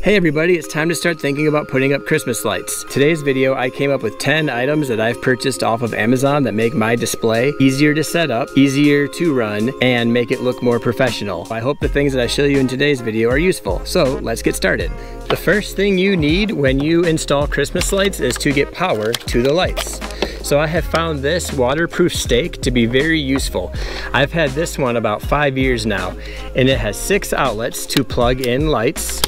Hey everybody, it's time to start thinking about putting up Christmas lights. Today's video, I came up with 10 items that I've purchased off of Amazon that make my display easier to set up, easier to run, and make it look more professional. I hope the things that I show you in today's video are useful. So let's get started. The first thing you need when you install Christmas lights is to get power to the lights. So I have found this waterproof stake to be very useful. I've had this one about 5 years now, and it has 6 outlets to plug in lights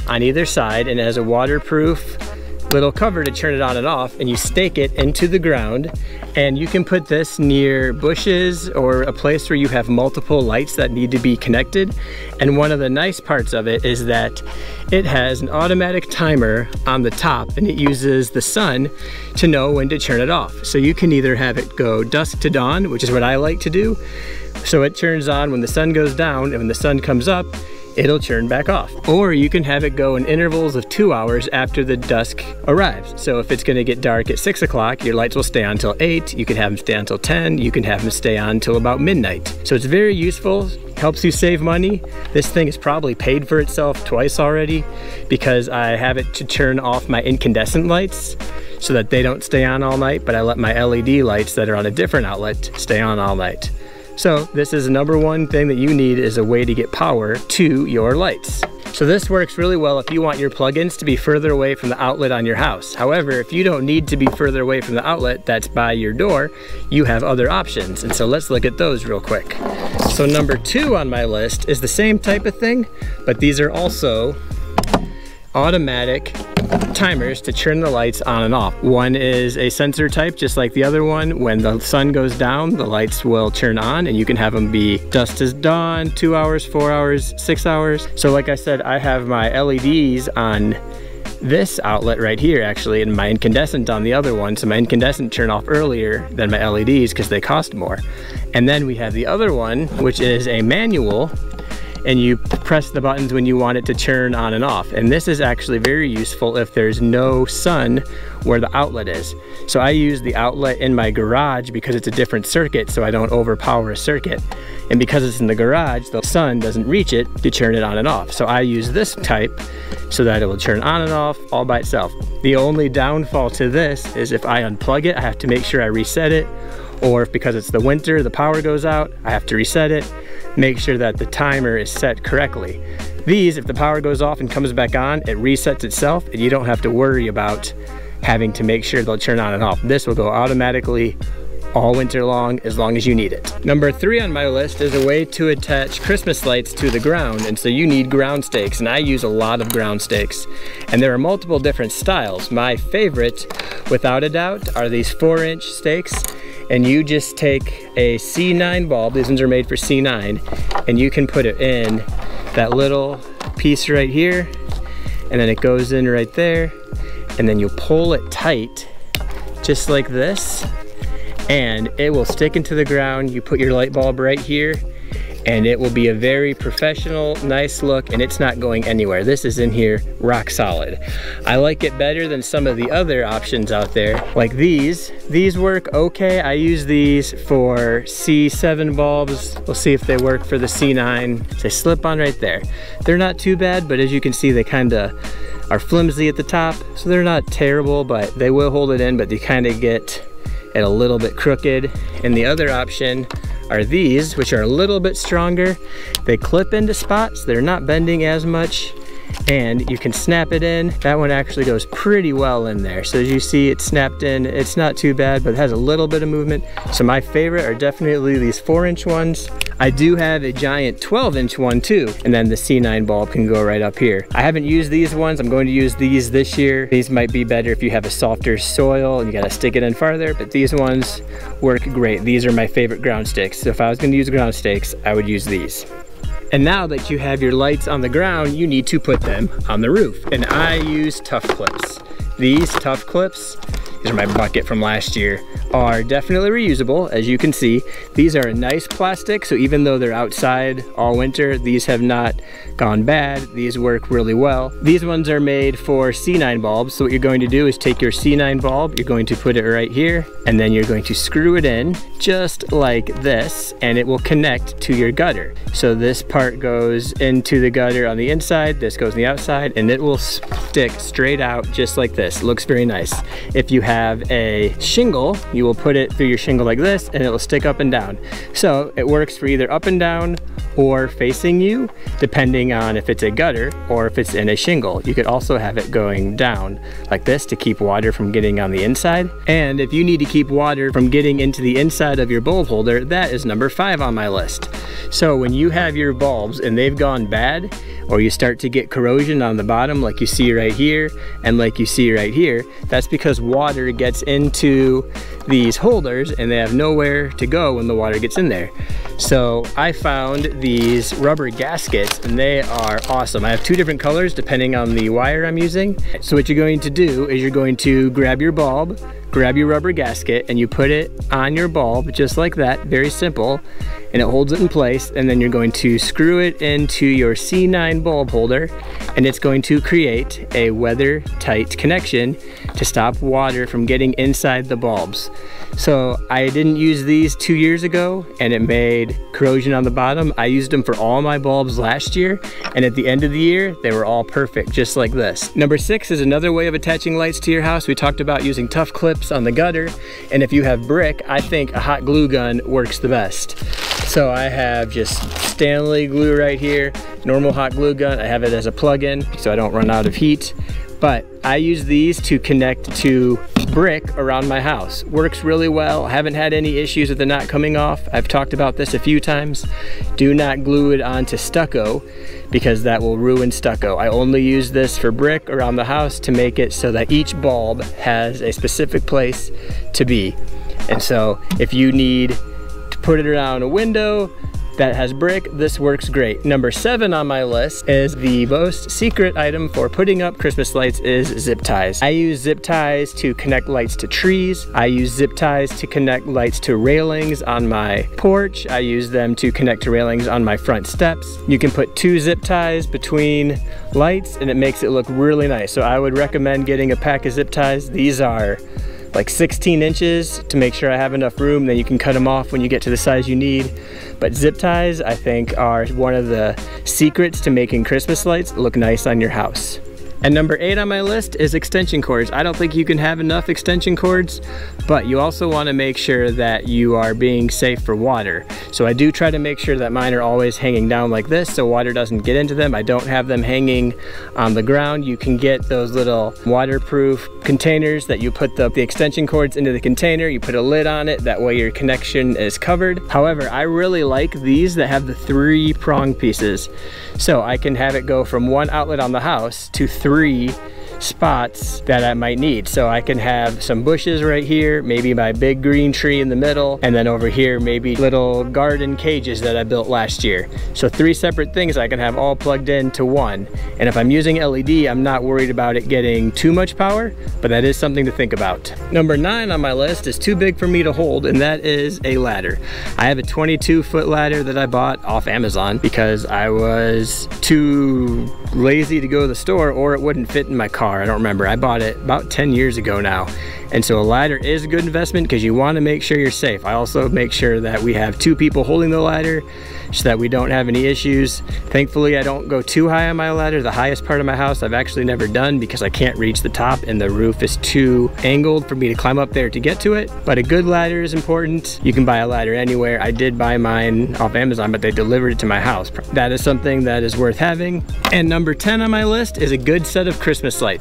on either side, and it has a waterproof little cover to turn it on and off, and you stake it into the ground, and you can put this near bushes or a place where you have multiple lights that need to be connected. And one of the nice parts of it is that it has an automatic timer on the top, and it uses the sun to know when to turn it off. So you can either have it go dusk to dawn, which is what I like to do, so it turns on when the sun goes down, and when the sun comes up, it'll turn back off. Or you can have it go in intervals of 2 hours after the dusk arrives. So if it's gonna get dark at 6 o'clock, your lights will stay on until 8, you can have them stay on until 10, you can have them stay on until about midnight. So it's very useful, helps you save money. This thing has probably paid for itself twice already because I have it to turn off my incandescent lights so that they don't stay on all night, but I let my LED lights that are on a different outlet stay on all night. So this is the number one thing that you need, is a way to get power to your lights. So this works really well if you want your plugins to be further away from the outlet on your house. However, if you don't need to be further away from the outlet that's by your door, you have other options. And so let's look at those real quick. So number 2 on my list is the same type of thing, but these are also automatic timers to turn the lights on and off. One is a sensor type, just like the other one. When the sun goes down, the lights will turn on, and you can have them be dusk to dawn, 2 hours, 4 hours, 6 hours. So like I said, I have my LEDs on this outlet right here actually, and my incandescent on the other one. So my incandescent turn off earlier than my LEDs because they cost more. And then we have the other one, which is a manual, and you press the buttons when you want it to turn on and off. And this is actually very useful if there's no sun where the outlet is. So I use the outlet in my garage because it's a different circuit, so I don't overpower a circuit. And because it's in the garage, the sun doesn't reach it to turn it on and off. So I use this type so that it will turn on and off all by itself. The only downfall to this is if I unplug it, I have to make sure I reset it, or if because it's the winter, the power goes out, I have to reset it, make sure that the timer is set correctly. These, if the power goes off and comes back on, it resets itself, and you don't have to worry about having to make sure they'll turn on and off. This will go automatically all winter long as you need it. Number 3 on my list is a way to attach Christmas lights to the ground, and so you need ground stakes, and I use a lot of ground stakes. And there are multiple different styles. My favorite, without a doubt, are these 4-inch stakes. And you just take a C9 bulb, these ones are made for C9, and you can put it in that little piece right here, and then it goes in right there, and then you pull it tight, just like this, and it will stick into the ground. You put your light bulb right here, and it will be a very professional, nice look, and it's not going anywhere. This is in here rock solid. I like it better than some of the other options out there, like these. These work okay. I use these for C7 bulbs. We'll see if they work for the C9. They slip on right there. They're not too bad, but as you can see, they kinda are flimsy at the top, so they're not terrible, but they will hold it in, but they kinda get it a little bit crooked. And the other option are these, which are a little bit stronger. They clip into spots, they're not bending as much, and you can snap it in. That one actually goes pretty well in there. So as you see, it's snapped in. It's not too bad, but it has a little bit of movement. So my favorite are definitely these 4-inch ones. I do have a giant 12-inch one too, and then the C9 bulb can go right up here. I haven't used these ones. I'm going to use these this year. These might be better if you have a softer soil and you gotta stick it in farther, but these ones work great. These are my favorite ground stakes. So if I was gonna use ground stakes, I would use these. And now that you have your lights on the ground, you need to put them on the roof. And I use tough clips. These tough clips, these are my bucket from last year. are definitely reusable, as you can see. These are a nice plastic, so even though they're outside all winter, these have not gone bad. These work really well. These ones are made for C9 bulbs, so what you're going to do is take your C9 bulb, you're going to put it right here, and then you're going to screw it in just like this, and it will connect to your gutter. So this part goes into the gutter on the inside, this goes on the outside, and it will stick straight out just like this. It looks very nice. If you have a shingle, you will put it through your shingle like this, and it will stick up and down. So it works for either up and down or facing you, depending on if it's a gutter or if it's in a shingle. You could also have it going down like this to keep water from getting on the inside. And if you need to keep water from getting into the inside of your bulb holder, that is number 5 on my list. So when you have your bulbs and they've gone bad, or you start to get corrosion on the bottom like you see right here and like you see right here, that's because water gets into these holders and they have nowhere to go when the water gets in there. So I found these rubber gaskets and they are awesome. I have 2 different colors depending on the wire I'm using. So what you're going to do is you're going to grab your bulb, grab your rubber gasket, and you put it on your bulb just like that, very simple, and it holds it in place, and then you're going to screw it into your C9 bulb holder, and it's going to create a weather tight connection to stop water from getting inside the bulbs. So I didn't use these 2 years ago and it made corrosion on the bottom. I used them for all my bulbs last year, and at the end of the year they were all perfect, just like this. Number 6 is another way of attaching lights to your house. We talked about using tough clips on the gutter, and if you have brick, I think a hot glue gun works the best. So I have just Stanley glue right here, normal hot glue gun. I have it as a plug-in so I don't run out of heat. But I use these to connect to brick around my house. Works really well. I haven't had any issues with it not coming off. I've talked about this a few times. Do not glue it onto stucco because that will ruin stucco. I only use this for brick around the house to make it so that each bulb has a specific place to be. And so if you need to put it around a window that has brick, this works great. Number 7 on my list is the most secret item for putting up Christmas lights is zip ties. I use zip ties to connect lights to trees. I use zip ties to connect lights to railings on my porch. I use them to connect to railings on my front steps. You can put 2 zip ties between lights and it makes it look really nice. So I would recommend getting a pack of zip ties. These are like 16 inches to make sure I have enough room, then you can cut them off when you get to the size you need. But zip ties, I think, are one of the secrets to making Christmas lights look nice on your house. And number 8 on my list is extension cords. I don't think you can have enough extension cords, but you also want to make sure that you are being safe for water. So I do try to make sure that mine are always hanging down like this so water doesn't get into them. I don't have them hanging on the ground. You can get those little waterproof containers that you put the extension cords into the container, you put a lid on it, that way your connection is covered. However, I really like these that have the 3 prong pieces. So I can have it go from 1 outlet on the house to 3 spots that I might need. So I can have some bushes right here, maybe my big green tree in the middle, and then over here maybe little garden cages that I built last year. So 3 separate things I can have all plugged into one. And if I'm using LED, I'm not worried about it getting too much power, but that is something to think about. Number 9 on my list is too big for me to hold, and that is a ladder. I have a 22-foot ladder that I bought off Amazon because I was too lazy to go to the store, or it wouldn't fit in my car. I don't remember. I bought it about 10 years ago now. And so a ladder is a good investment because you want to make sure you're safe. I also make sure that we have 2 people holding the ladder so that we don't have any issues. Thankfully, I don't go too high on my ladder. The highest part of my house I've actually never done because I can't reach the top and the roof is too angled for me to climb up there to get to it. But a good ladder is important. You can buy a ladder anywhere. I did buy mine off Amazon, but they delivered it to my house. That is something that is worth having. And number 10 on my list is a good set of Christmas lights.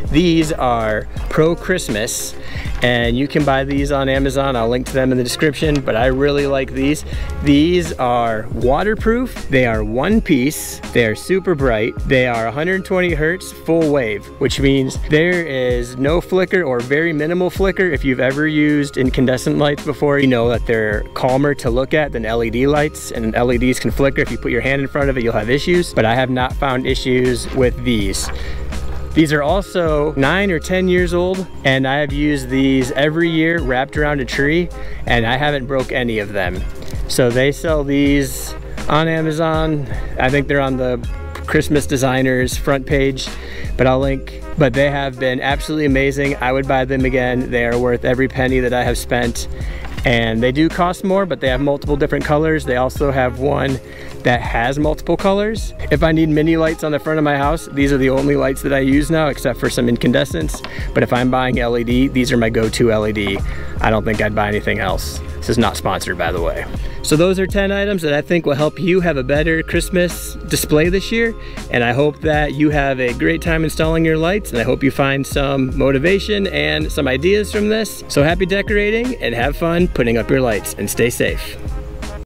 These are Pro Christmas, and you can buy these on Amazon. I'll link to them in the description, but I really like these. These are waterproof. They are 1 piece. They are super bright. They are 120 hertz full wave, which means there is no flicker or very minimal flicker. If you've ever used incandescent lights before, you know that they're calmer to look at than LED lights, and LEDs can flicker. If you put your hand in front of it, you'll have issues, but I have not found issues with these. These are also 9 or 10 years old, and I have used these every year wrapped around a tree, and I haven't broke any of them. So they sell these on Amazon. I think they're on the Christmas Designers front page, but I'll link. But they have been absolutely amazing. I would buy them again. They are worth every penny that I have spent. And they do cost more, but they have multiple different colors. They also have one that has multiple colors. If I need mini lights on the front of my house, these are the only lights that I use now, except for some incandescents. But if I'm buying LED, these are my go-to LED. I don't think I'd buy anything else. This is not sponsored, by the way. So those are 10 items that I think will help you have a better Christmas display this year. And I hope that you have a great time installing your lights, and I hope you find some motivation and some ideas from this. So happy decorating and have fun putting up your lights, and stay safe.